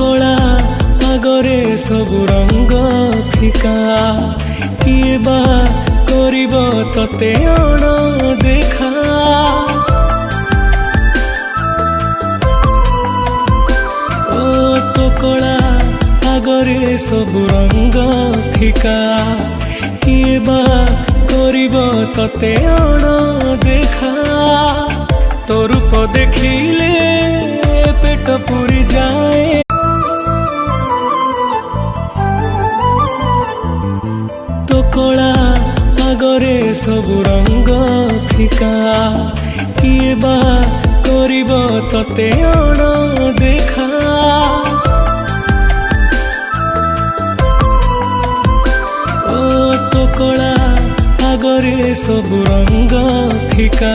कला आगरे सब रंग फिका किए बा करिब तते अण देखा। ओ तो कला आगरे सब रंग फिका किए बा करिब तते अण देखा। तो रूप देखिले पेट पूरी जाए। तो कला आगरे सब रंग फिका किए बा करिब तते अण देखा। ओ तो कला आगरे सब रंग फिका।